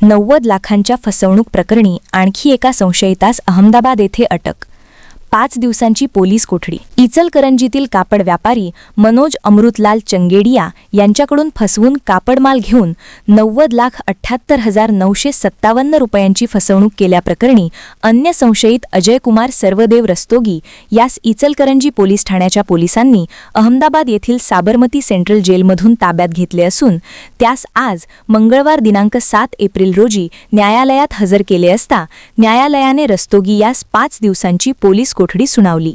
90 लाखांच्या फसवणूक प्रकरणी आणखी एका संशयितास अहमदाबाद येथे अटक। 5 दिवसांची पोलीस कोठडी। इचलकरंजीतील कापड व्यापारी मनोज अमृतलाल चंगेडिया यांच्याकडून फसवून कापडमाल घेऊन 90,78,957 रुपयांची फसवणूक केल्याप्रकरणी अन्य संशयित अजय कुमार सर्वदेव रस्तोगी यास इचलकरंजी पोलीस ठाण्याच्या पोलिसांनी अहमदाबाद येथील साबरमती सेंट्रल जेलमधून ताब्यात घेतले असून त्यास आज मंगळवार दिनांक 7 एप्रिल रोजी न्यायालयात हजर केले असता न्यायालयाने रस्तोगी यास 5 दिवसांची पोलीस कोठडी सुनावली।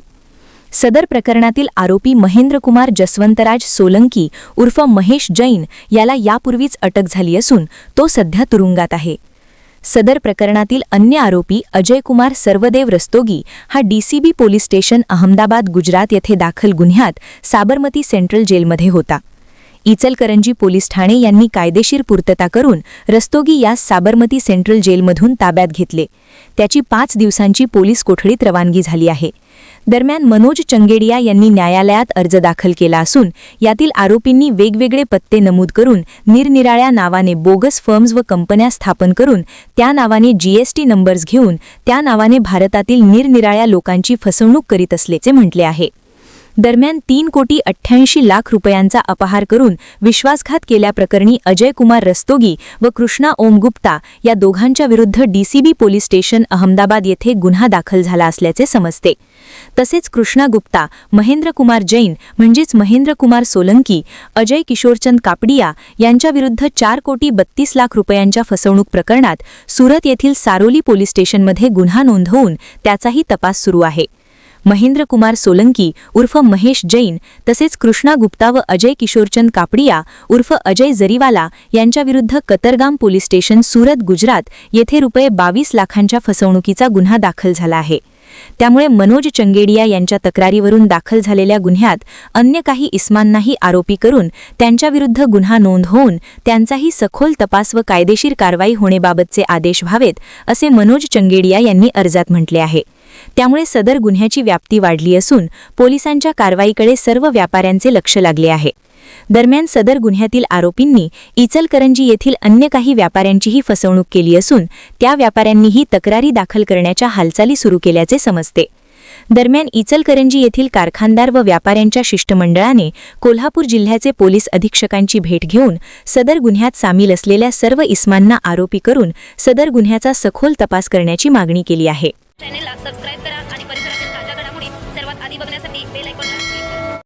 सदर प्रकरणातील आरोपी महेंद्र कुमार जसवंतराज सोलंकी उर्फ महेश जैन याला यापूर्वीच अटक झाली असून तो सध्या तुरुंगात आहे। सदर प्रकरणातील अन्य आरोपी अजय कुमार सर्वदेव रस्तोगी हा DCB police station Ahmedabad Gujarat येथे दाखल गुन्ह्यात साबरमती सेंट्रल जेलमध्ये होता। इचलकरंजी पोलीस ठाणे यांनी कायदेशीर पूर्तता करून रस्तोगी यास साबरमती सेंट्रल जेलमधून ताब्यात घेतले। त्याची 5 दिवसांची पोलीस कोठडीत रवानगी झाली आहे। दरम्यान मनोज चंगेडिया यांनी न्यायालयात अर्ज दाखल केला असून यातील आरोपींनी वेगवेगळे पत्ते नमूद करून निरनिराळ्या नावाने बोगस फर्म्स व कंपन्या स्थापन करून त्या नावाने जीएसटी नंबर्स घेऊन त्या नावाने भारतातील निरनिराळ्या लोकांची फसवणूक करीत असल्याचे म्हटले आहे। दरम्यान 3,88,00,000 रुपयांचा अपहार करून विश्वासघात केल्याप्रकरणी अजय कुमार रस्तोगी व कृष्णा ओम गुप्ता या दोघांच्या विरुद्ध डीसीबी पोलीस स्टेशन अहमदाबाद येथे गुन्हा दाखल झाला असल्याचे समजते। तसेच कृष्णा गुप्ता, महेंद्र कुमार जैन म्हणजेच महेंद्र कुमार सोलंकी, अजय किशोरचंद कापडिया यांच्या विरुद्ध 4,32,00,000 रुपयांच्या फसवणूक प्रकरणात सुरत येथील सारोली पोलीस स्टेशनमध्ये गुन्हा नोंदवून त्याचाही तपास सुरू आहे। महेंद्र कुमार सोलंकी उर्फ महेश जैन तसेच कृष्णा गुप्ता व अजय किशोरचंद कापडिया उर्फ अजय जरीवाला यांच्याविरुद्ध कतरगाम पोलीस स्टेशन सुरत गुजरात येथे ₹22 लाखांच्या फसवणुकीचा गुन्हा दाखल झाला आहे। त्यामुळे मनोज चंगेडिया यांच्या तक्रारीवरून दाखल झालेल्या गुन्ह्यात अन्य काही इस्मांनाही आरोपी करून त्यांच्याविरुद्ध गुन्हा नोंद होऊन त्यांचाही सखोल तपास व कायदेशीर कारवाई होण्याबाबतचे आदेश व्हावेत असे मनोज चंगेडिया यांनी अर्जात म्हटले आहे। त्यामुळे सदर गुन्ह्याची व्याप्ती वाढली असून पोलिसांच्या कारवाईकडे सर्व व्यापाऱ्यांचे लक्ष लागले आहे। दरम्यान सदर गुन्ह्यातील आरोपींनी इचलकरंजी येथील अन्य काही व्यापाऱ्यांचीही फसवणूक केली असून त्या व्यापाऱ्यांनीही तक्रारी दाखल करण्याच्या हालचाली सुरू केल्याचे समजते। दरम्यान इचलकरंजी येथील कारखानदार व व्यापाऱ्यांच्या शिष्टमंडळाने कोल्हापूर जिल्ह्याचे पोलीस अधीक्षकांची भेट घेऊन सदर गुन्ह्यात सामील असलेल्या सर्व इस्मांना आरोपी करून सदर गुन्ह्याचा सखोल तपास करण्याची मागणी केली आहे। चॅनेलला सबस्क्राइब करा आणि